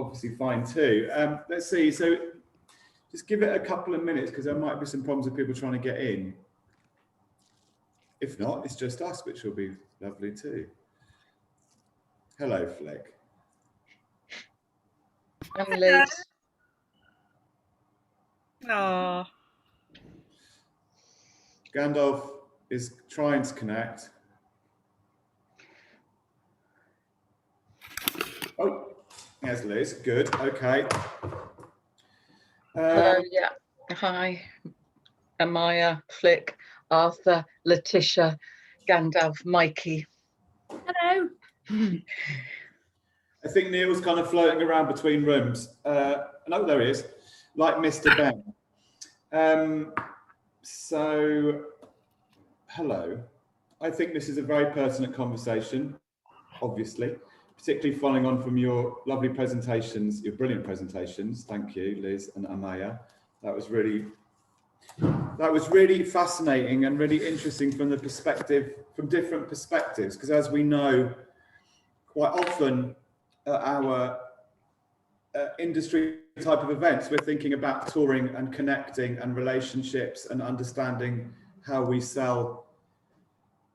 obviously fine too. Let's see, so just give it a couple of minutes because there might be some problems with people trying to get in. If not, it's just us, which will be lovely too. Hello, Flick. I'm Liz. Oh. Gandalf is trying to connect. Oh, there's Liz. Good. Okay. Hello, yeah. Hi. Amaya, Flick, Arthur, Letitia, Gandalf, Mikey. Hello. I think Neil's kind of floating around between rooms. No, there he is, like Mr. Ben. So, hello. I think this is a very pertinent conversation, obviously, particularly following on from your lovely presentations, your brilliant presentations. Thank you, Liz and Amaya. That was really fascinating and really interesting from different perspectives, because as we know, quite often at our industry type of events, we're thinking about touring and connecting and relationships and understanding how we sell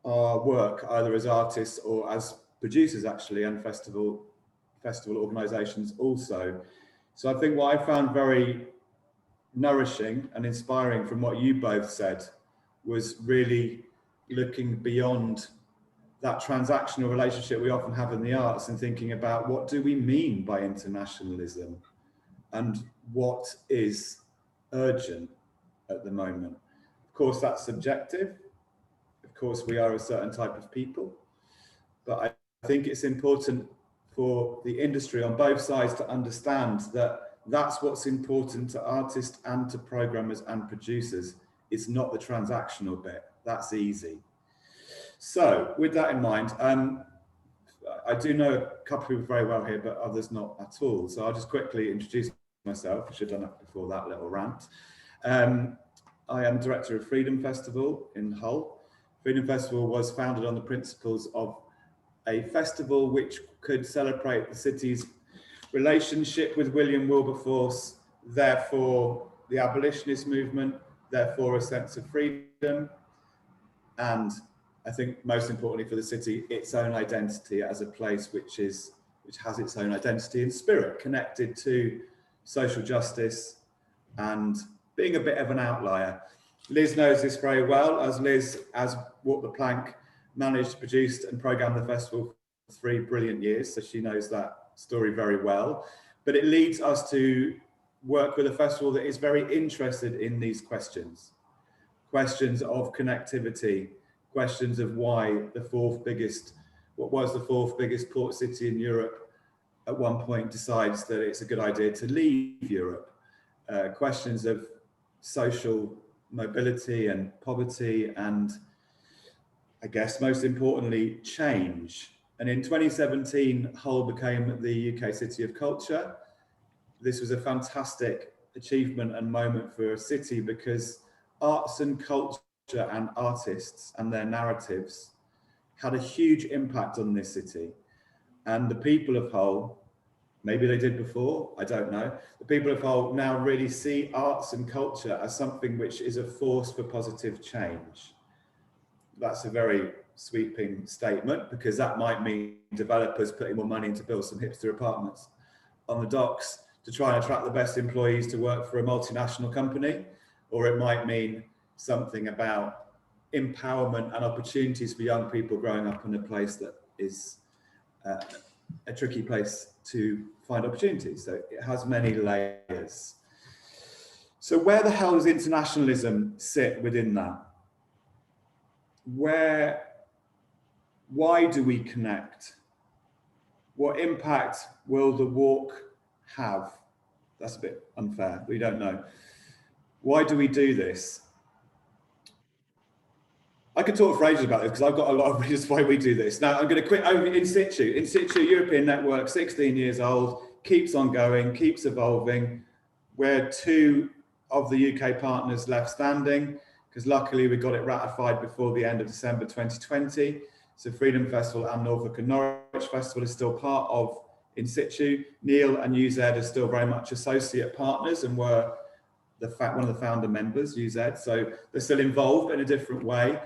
our work, either as artists or as producers, actually, and festival organizations also. So I think what I found very nourishing and inspiring from what you both said was really looking beyond that transactional relationship we often have in the arts and thinking about what do we mean by internationalism and what is urgent at the moment. Of course, that's subjective. Of course, we are a certain type of people, but I think it's important for the industry on both sides to understand that that's what's important to artists and to programmers and producers. It's not the transactional bit. That's easy. So with that in mind, I do know a couple of people very well here, but others not at all. So I'll just quickly introduce myself. I should have done it before that little rant. I am director of Freedom Festival in Hull. Freedom Festival was founded on the principles of a festival which could celebrate the city's relationship with William Wilberforce, therefore the abolitionist movement, therefore a sense of freedom, and I think most importantly for the city, its own identity as a place which has its own identity and spirit, connected to social justice and being a bit of an outlier. Liz knows this very well, as Liz has walked the plank, managed, produced and programmed the festival for 3 brilliant years, so she knows that story very well. But it leads us to work with a festival that is very interested in these questions of connectivity, questions of why what was the fourth biggest port city in Europe at one point decides that it's a good idea to leave Europe, questions of social mobility and poverty, and I guess most importantly, change. And in 2017, Hull became the UK City of Culture. This was a fantastic achievement and moment for a city because arts and culture and artists and their narratives had a huge impact on this city. And the people of Hull, maybe they did before, I don't know. The people of Hull now really see arts and culture as something which is a force for positive change. That's a very sweeping statement because that might mean developers putting more money to build some hipster apartments on the docks to try and attract the best employees to work for a multinational company, or it might mean something about empowerment and opportunities for young people growing up in a place that is a tricky place to find opportunities. So it has many layers. So where the hell does internationalism sit within that? Why do we connect? What impact will the walk have? That's a bit unfair, we don't know. Why do we do this? I could talk for ages about this because I've got a lot of reasons why we do this. Now I'm going to quit over In Situ. In Situ European Network, 16 years old, keeps on going, keeps evolving. We're 2 of the UK partners left standing because luckily we got it ratified before the end of December 2020. So Freedom Festival and Norfolk and Norwich Festival is still part of in situ. Neil and UZ are still very much associate partners and were one of the founder members, UZ, so they're still involved in a different way.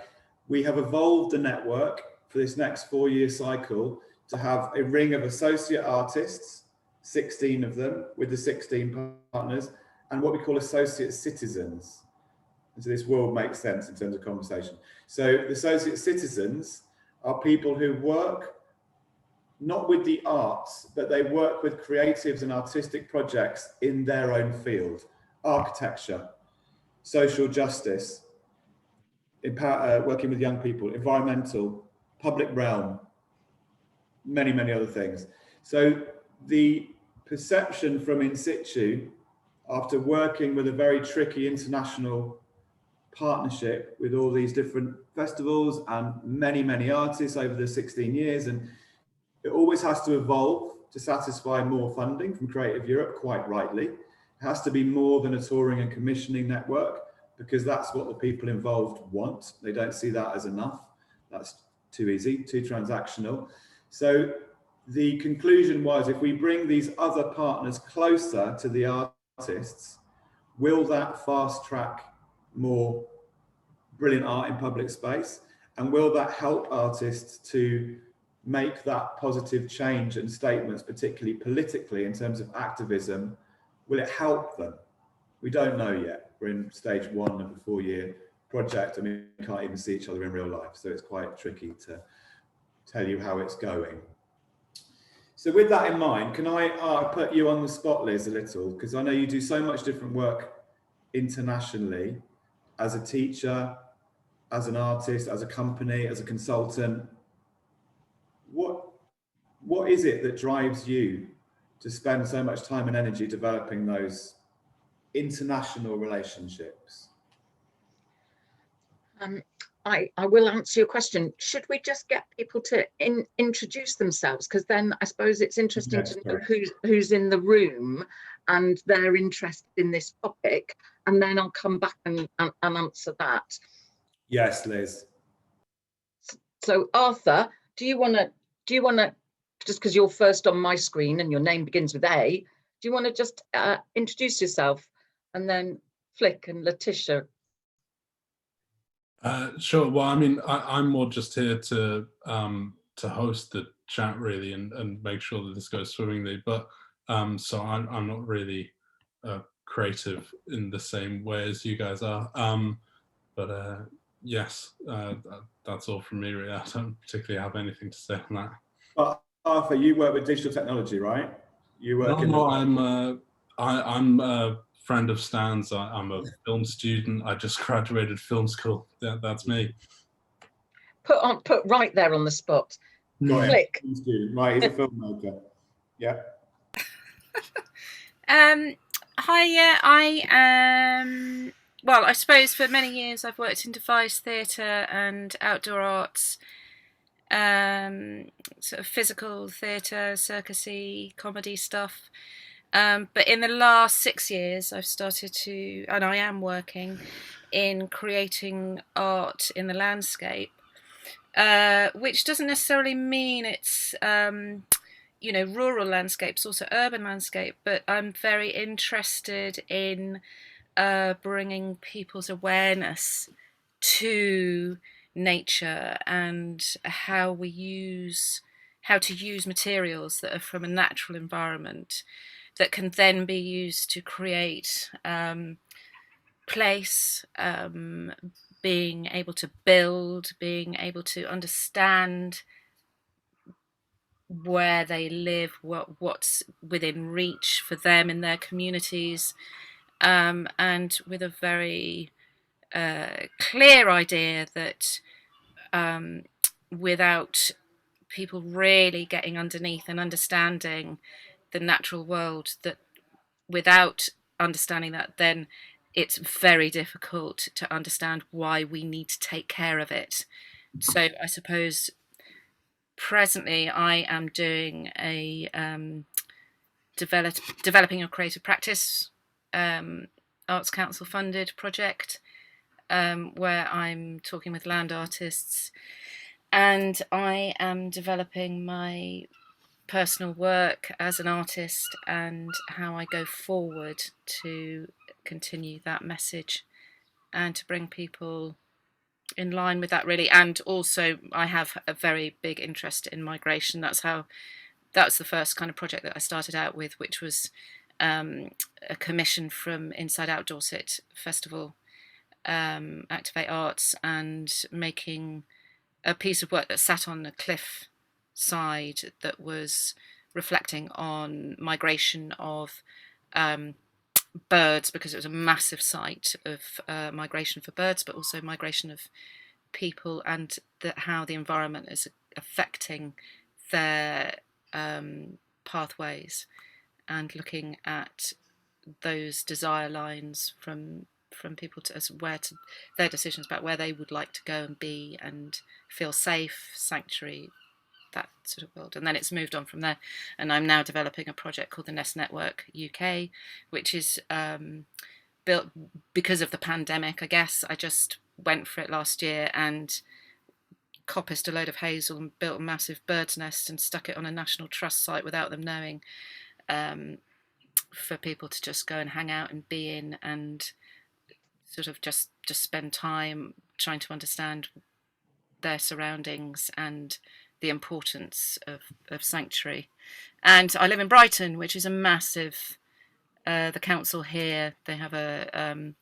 We have evolved the network for this next 4-year cycle to have a ring of associate artists, 16 of them with the 16 partners, and what we call associate citizens. And so this will make sense in terms of conversation. So the associate citizens are people who work not with the arts, but they work with creatives and artistic projects in their own field: architecture, social justice, working with young people, environmental, public realm, many, many other things. So the perception from in situ, after working with a very tricky international partnership with all these different festivals and many, many artists over the 16 years, and it always has to evolve to satisfy more funding from Creative Europe, quite rightly. It has to be more than a touring and commissioning network, because that's what the people involved want. They don't see that as enough. That's too easy, too transactional. So the conclusion was, if we bring these other partners closer to the artists, will that fast track more brilliant art in public space? And will that help artists to make that positive change and statements, particularly politically in terms of activism? Will it help them? We don't know yet. We're in stage 1 of a 4-year project. I mean, we can't even see each other in real life, so it's quite tricky to tell you how it's going. So with that in mind, can I put you on the spot, Liz, a little? Because I know you do so much different work internationally, as a teacher, as an artist, as a company, as a consultant. What is it that drives you to spend so much time and energy developing those international relationships? I will answer your question. Should we just get people to introduce themselves? Because then I suppose it's interesting to know who's in the room and their interest in this topic, and then I'll come back and answer that. Yes, Liz. So Arthur, do you want to, just because you're first on my screen and your name begins with A, do you want to just introduce yourself, and then Flick and Letitia? Sure. Well, I mean, I'm more just here to host the chat, really, and make sure that this goes swimmingly. But so I'm not really creative in the same way as you guys are. But yes, that's all from me, really. I don't particularly have anything to say on that. But Arthur, you work with digital technology, right? You work I'm a friend of Stan's. I'm a film student. I just graduated film school. That's me. Put right there on the spot. Flick. Right, he's a filmmaker. Yeah. Hi, yeah, I am. Well, I suppose for many years I've worked in device theatre and outdoor arts, sort of physical theatre, circusy, comedy stuff. But in the last 6 years, I've started to, and I am working in creating art in the landscape, which doesn't necessarily mean it's, rural landscapes, also urban landscape, but I'm very interested in bringing people's awareness to nature and how to use materials that are from a natural environment that can then be used to create place, being able to build, being able to understand where they live, what's within reach for them in their communities, and with a very clear idea that without people really getting underneath and understanding the natural world, that without understanding that, then it's very difficult to understand why we need to take care of it. So I suppose presently I am doing a developing a creative practice Arts Council funded project where I'm talking with land artists, and I am developing my personal work as an artist and how I go forward to continue that message and to bring people in line with that, really. And also I have a very big interest in migration. That's the first kind of project that I started out with, which was a commission from Inside Out Dorset Festival, Activate Arts, and making a piece of work that sat on a cliff side that was reflecting on migration of birds, because it was a massive site of migration for birds, but also migration of people, and how the environment is affecting their pathways, and looking at those desire lines from people to their decisions about where they would like to go and be and feel safe, sanctuary, that sort of world. And then it's moved on from there, and I'm now developing a project called the Nest Network UK, which is built because of the pandemic, I guess. I just went for it last year and coppiced a load of hazel and built a massive bird's nest and stuck it on a National Trust site without them knowing, for people to just go and hang out and be in, and sort of just spend time trying to understand their surroundings and the importance of sanctuary. And I live in Brighton, which is a massive, the council here, they have a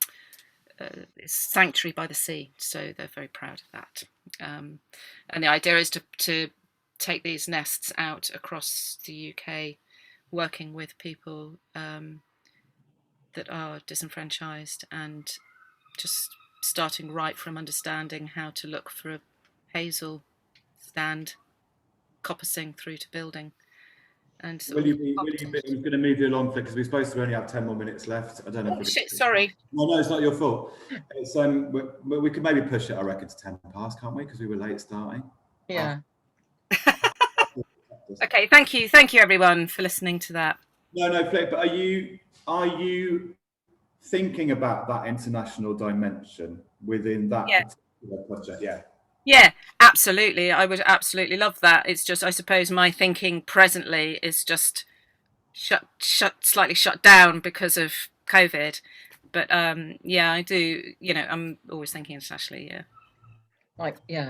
sanctuary by the sea, so they're very proud of that. And the idea is to take these nests out across the UK, working with people that are disenfranchised, and just starting right from understanding how to look for a hazel stand, coppicing through to building. And Will you be, I'm going to move you along because we're supposed to only have 10 more minutes left. I don't know. Oh shit, sorry. Well, no, it's not your fault. It's we could maybe push it, I reckon, to 10 past, can't we? Because we were late starting. Yeah. Okay, thank you everyone for listening to that. No, but are you thinking about that international dimension within that particular project? Yeah, absolutely. I would absolutely love that. It's just, I suppose my thinking presently is just slightly shut down because of COVID. But yeah, I do, I'm always thinking internationally, yeah.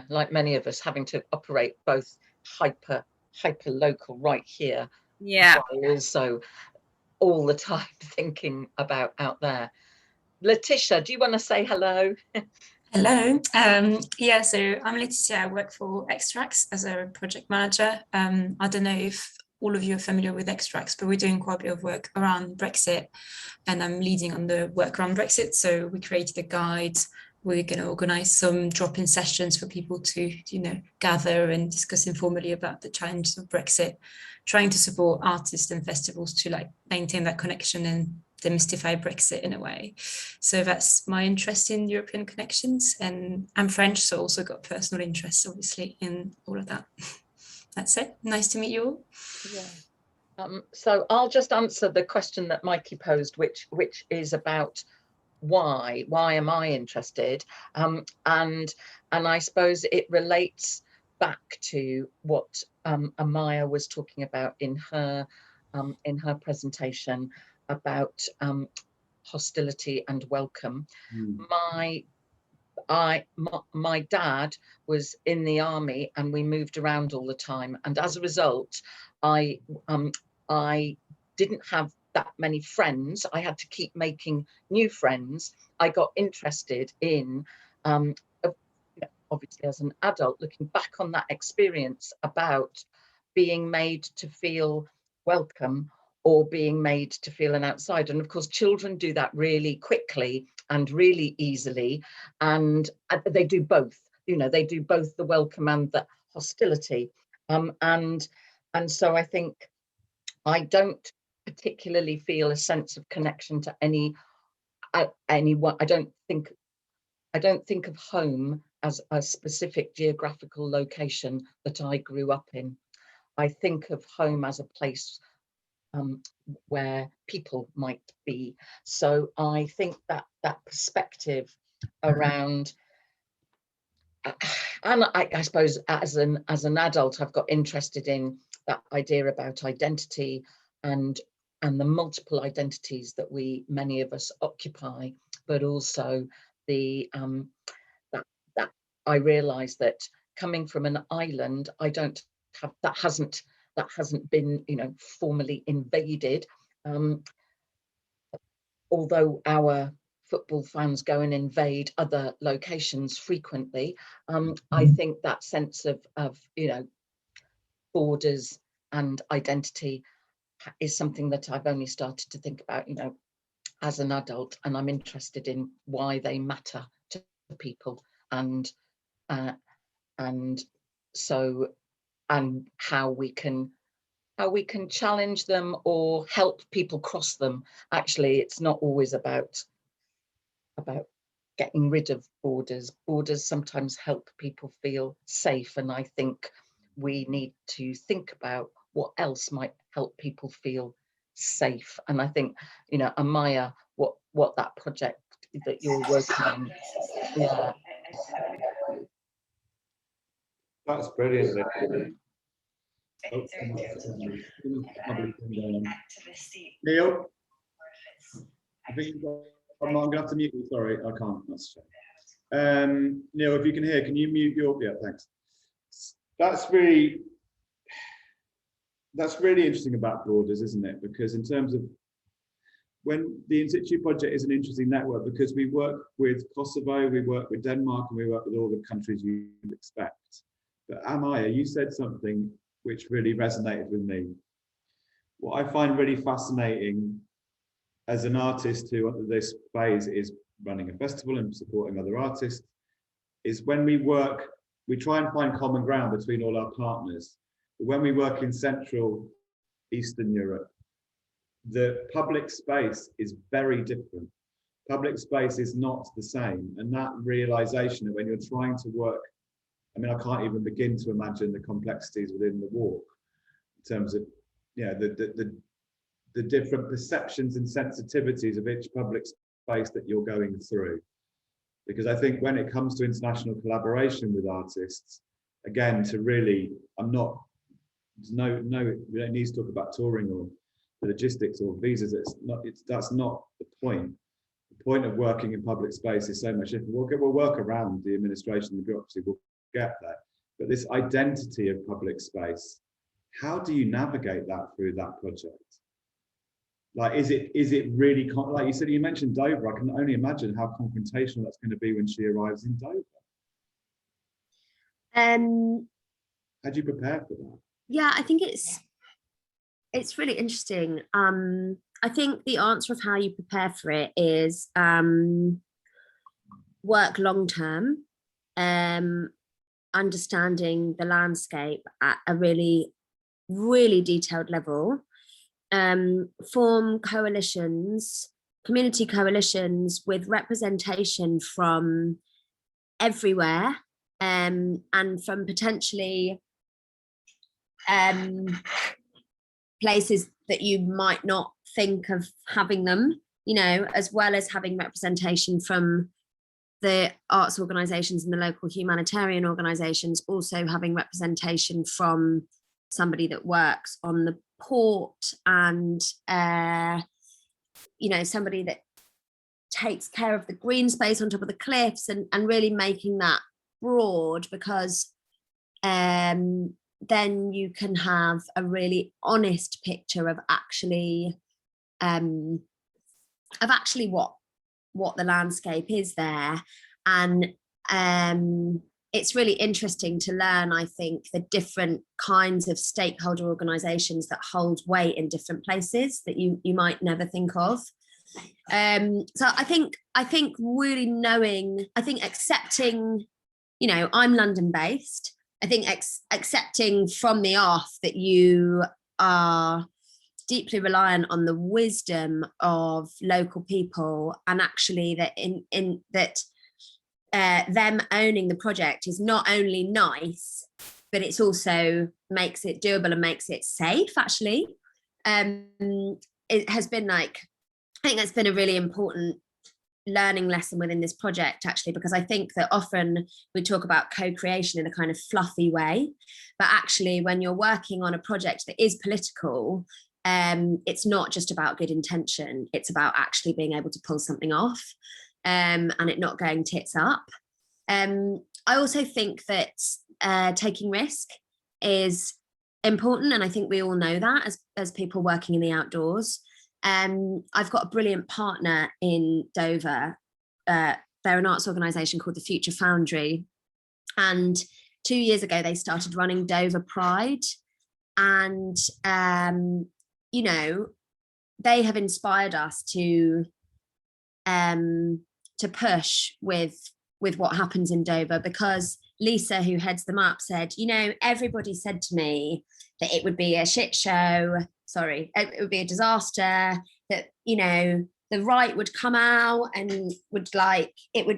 Like many of us, having to operate both hyper local right here. Yeah. While also all the time thinking about out there. Letitia, do you want to say hello? Hello. Yeah, so I'm Letitia. I work for Extracts as a project manager. I don't know if all of you are familiar with Extracts, but we're doing quite a bit of work around Brexit, and I'm leading on the work around Brexit. So we created a guide. We're going to organise some drop-in sessions for people to, gather and discuss informally about the challenges of Brexit, trying to support artists and festivals to maintain that connection and demystify Brexit in a way. So that's my interest in European connections, and I'm French, so also got personal interests obviously in all of that. That's it. Nice to meet you all. Yeah. So I'll just answer the question that Mikey posed, which is about why am I interested, and I suppose it relates back to what Amaya was talking about in her presentation about hostility and welcome. My dad was in the army, and we moved around all the time, and as a result I didn't have that many friends. I had to keep making new friends. I got interested in obviously as an adult, looking back on that experience, about being made to feel welcome or being made to feel an outsider. And of course, children do that really quickly and really easily. And they do both, they do both the welcome and the hostility. And so I think I don't particularly feel a sense of connection to anyone. I don't think of home as a specific geographical location that I grew up in. I think of home as a place where people might be. So I think that perspective around, and I suppose as an adult, I've got interested in that idea about identity and the multiple identities that many of us occupy, but also the that I realise that coming from an island, I don't have that hasn't been, you know, formally invaded. Although our football fans go and invade other locations frequently, I think that sense of you know, borders and identity is something that I've only started to think about, you know, as an adult, and I'm interested in why they matter to people, and so, and how we can challenge them or help people cross them. Actually, it's not always about getting rid of borders. Borders sometimes help people feel safe, and I think we need to think about what else might help people feel safe. And I think, you know, Amaya, what that project that you're working on, yeah. That's brilliant. Neil, I think I'm gonna have to mute you. Sorry, I can't. That's Neil, if you can hear, can you mute your? Yeah, thanks. That's really interesting about borders, isn't it? Because in terms of when the In Situ project is an interesting network, because we work with Kosovo, we work with Denmark, and we work with all the countries you'd expect. But Amaya, you said something which really resonated with me. What I find really fascinating as an artist who under this phase is running a festival and supporting other artists, is when we work, we try and find common ground between all our partners. But when we work in Central Eastern Europe, the public space is very different. Public space is not the same. And that realization that when you're trying to work, I mean, I can't even begin to imagine the complexities within the walk in terms of, you know, the different perceptions and sensitivities of each public space that you're going through. Because I think when it comes to international collaboration with artists, again, to really, we don't need to talk about touring or the logistics or visas. That's not the point. The point of working in public space is so much different. We'll work around the administration, the bureaucracy, we'll get there. But this identity of public space, how do you navigate that through that project? Like, is it really, like you said, you mentioned Dover, I can only imagine how confrontational that's going to be when she arrives in Dover. How do you prepare for that? Yeah, I think it's really interesting. I think the answer of how you prepare for it is work long term, understanding the landscape at a really, really detailed level, form coalitions, community coalitions with representation from everywhere, and from potentially places that you might not think of having them, you know, as well as having representation from the arts organisations and the local humanitarian organisations, also having representation from somebody that works on the port and, you know, somebody that takes care of the green space on top of the cliffs, and really making that broad, because then you can have a really honest picture of actually what the landscape is there. And it's really interesting to learn, I think, the different kinds of stakeholder organisations that hold weight in different places that you might never think of. So I think really knowing, I think accepting, you know, I'm London based. I think accepting from the off that you are deeply reliant on the wisdom of local people, and actually that them owning the project is not only nice, but it's also makes it doable and makes it safe. Actually, it has been like, I think that's been a really important learning lesson within this project, actually, because I think that often we talk about co-creation in a kind of fluffy way, but actually when you're working on a project that is political, it's not just about good intention, it's about actually being able to pull something off, and it not going tits up. I also think that taking risk is important, and I think we all know that as people working in the outdoors. I've got a brilliant partner in Dover. They're an arts organisation called the Future Foundry, and 2 years ago they started running Dover Pride, and you know, they have inspired us to push with what happens in Dover, because Lisa, who heads them up, said, you know, everybody said to me that it would be a shit show, it would be a disaster, that, you know, the right would come out and would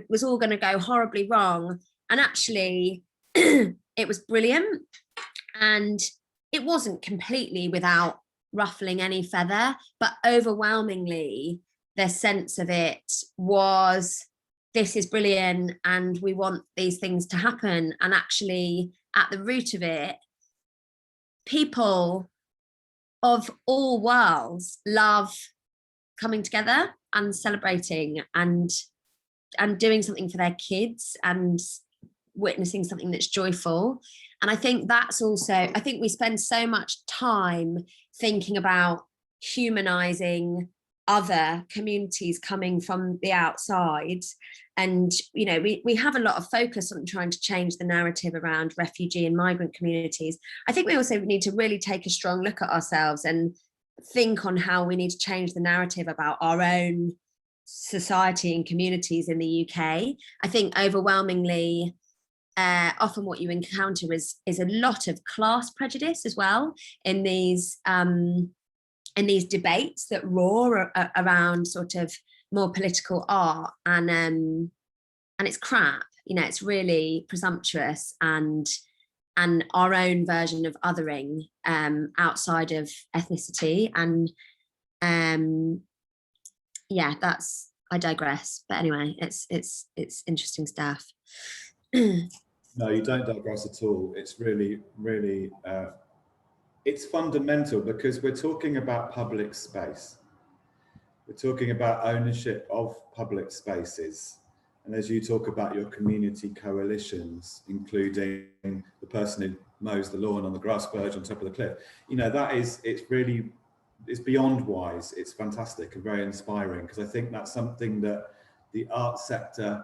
was all going to go horribly wrong. And actually it was brilliant, and it wasn't completely without ruffling any feather, but overwhelmingly their sense of it was, this is brilliant and we want these things to happen. And actually at the root of it, people of all worlds love coming together and celebrating and doing something for their kids and witnessing something that's joyful. And I think that's also, I think we spend so much time thinking about humanizing other communities coming from the outside. And, you know, we have a lot of focus on trying to change the narrative around refugee and migrant communities. I think we also need to really take a strong look at ourselves and think on how we need to change the narrative about our own society and communities in the UK. I think overwhelmingly, often what you encounter is a lot of class prejudice as well in these debates that roar around sort of more political art, and it's crap, you know, it's really presumptuous and our own version of othering outside of ethnicity. And yeah, I digress, but anyway, it's interesting stuff. No, you don't digress at all. It's really it's fundamental, because we're talking about public space. We're talking about ownership of public spaces. And as you talk about your community coalitions, including the person who mows the lawn on the grass verge on top of the cliff, you know, it's beyond wise. It's fantastic and very inspiring, because I think that's something that the arts sector,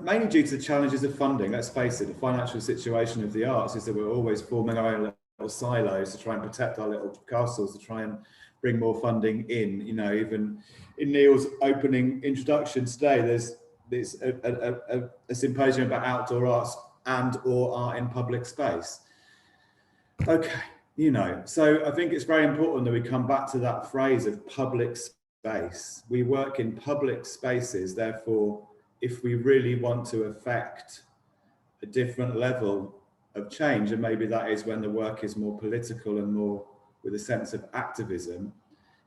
mainly due to the challenges of funding, let's face it, the financial situation of the arts is that we're always forming our own little silos to try and protect our little castles, to try and bring more funding in. You know, even in Neil's opening introduction today, there's a symposium about outdoor arts or art in public space. Okay, you know, so I think it's very important that we come back to that phrase of public space. We work in public spaces, therefore, if we really want to affect a different level of change, and maybe that is when the work is more political and more with a sense of activism,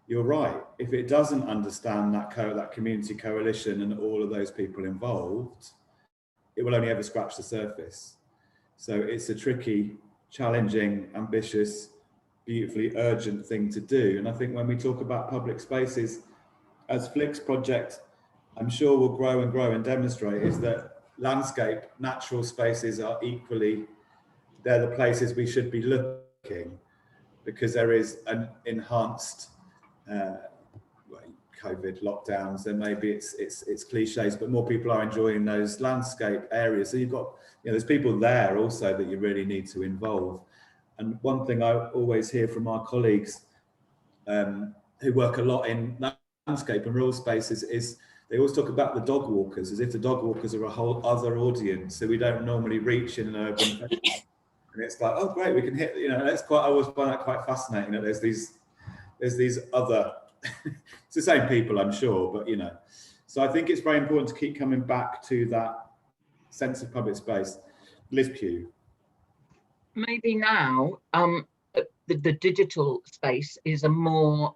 you're right. If it doesn't understand that community coalition and all of those people involved, it will only ever scratch the surface. So it's a tricky, challenging, ambitious, beautifully urgent thing to do. And I think when we talk about public spaces, as Flick's project, I'm sure will grow and grow and demonstrate, is that landscape, natural spaces are equally, they're the places we should be looking, because there is an enhanced COVID lockdowns, and maybe it's cliches, but more people are enjoying those landscape areas. So you've got, you know, there's people there also that you really need to involve. And one thing I always hear from our colleagues who work a lot in landscape and rural spaces is they always talk about the dog walkers as if the dog walkers are a whole other audience, so we don't normally reach in an urban setting. And it's like, oh great, we can hit, you know, I always find that quite fascinating, that there's these other it's the same people, I'm sure, but you know, so I think it's very important to keep coming back to that sense of public space. Liz Pugh. Maybe now the digital space is a more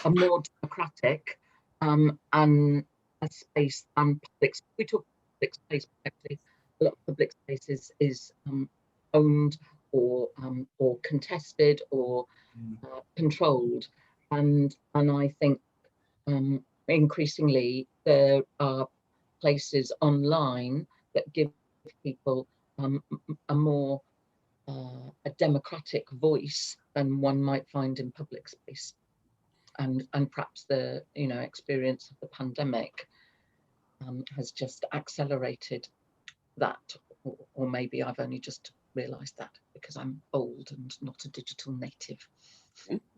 a more democratic and a space than public. We talk public space, but actually a lot of public space is owned or contested or controlled, and I think increasingly there are places online that give people a more a democratic voice than one might find in public space, and perhaps the experience of the pandemic has just accelerated that, or maybe I've only just realised that because I'm old and not a digital native.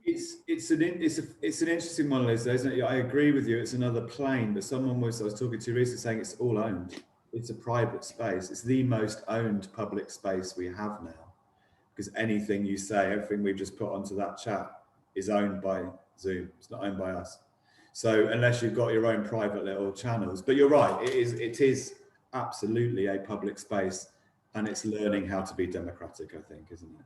It's an interesting one, Liz, isn't it? I agree with you. It's another plane, but I was talking to recently saying it's all owned. It's a private space. It's the most owned public space we have now, because anything you say, everything we've just put onto that chat is owned by Zoom. It's not owned by us. So unless you've got your own private little channels, but you're right, it is absolutely a public space, and it's learning how to be democratic, I think, isn't it?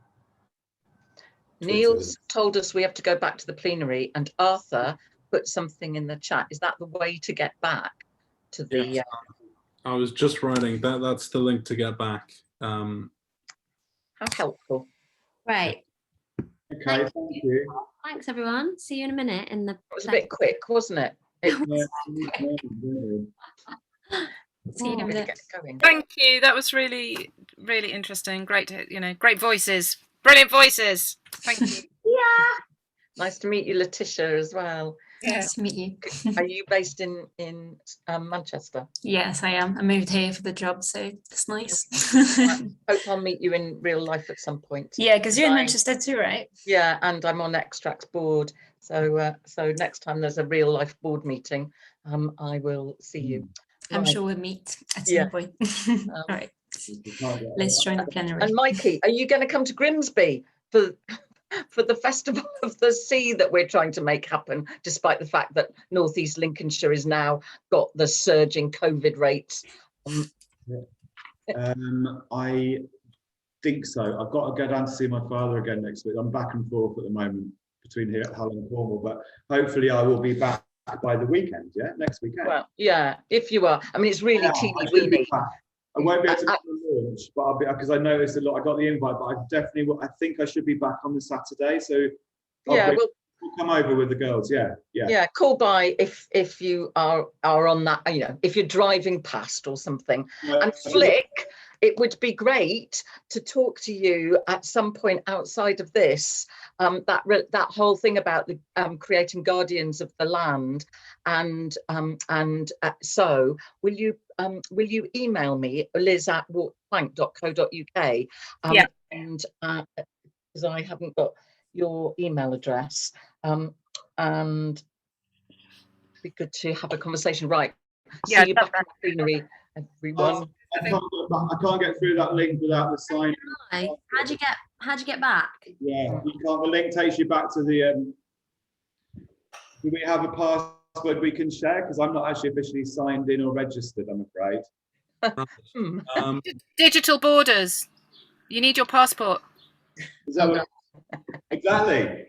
Neil's told us we have to go back to the plenary, and Arthur put something in the chat. Is that the way to get back to the? Yes. I was just writing that. That's the link to get back. How helpful. Right. Okay, thank you. Thanks, everyone. See you in a minute. In the. It was a bit quick, wasn't it? See you in a minute. Get going. Thank you. That was really, really interesting. Great to, great voices, brilliant voices. Thank you. Yeah. Nice to meet you, Letitia, as well. Nice to meet you. Are you based in Manchester? Yes, I am. I moved here for the job, so it's nice. Hope I'll meet you in real life at some point. Yeah, because you're in Manchester too, right? Yeah, and I'm on Extract's board. So next time there's a real life board meeting, I will see you. I'm sure we'll meet at some point. All right. Let's join the plenary. And Mikey, are you going to come to Grimsby for the Festival of the Sea that we're trying to make happen, despite the fact that North East Lincolnshire has now got the surging COVID rates? I think so. I've got to go down to see my father again next week. I'm back and forth at the moment between here at Hull and Cornwall, but hopefully I will be back by the weekend, next weekend. Well, yeah, if you are. I mean, it's really teeny weeny. I won't be able to do the launch, but I'll be, because I noticed a lot. I got the invite, but I definitely will. I think I should be back on the Saturday, so we'll come over with the girls. Yeah. Call by if you are on that. If you're driving past or something. And Flick, it would be great to talk to you at some point outside of this. That whole thing about the creating guardians of the land, and so will you email me, liz@walkplank.co.uk, and because I haven't got your email address, and it'd be good to have a conversation. Right. See you back in the plenary, everyone. I can't get through that link without the sign. How'd you get back? Yeah, you can't. The link takes you back to the. Do we have a password we can share? Because I'm not actually officially signed in or registered, I'm afraid. Digital borders. You need your passport. Is that what, exactly?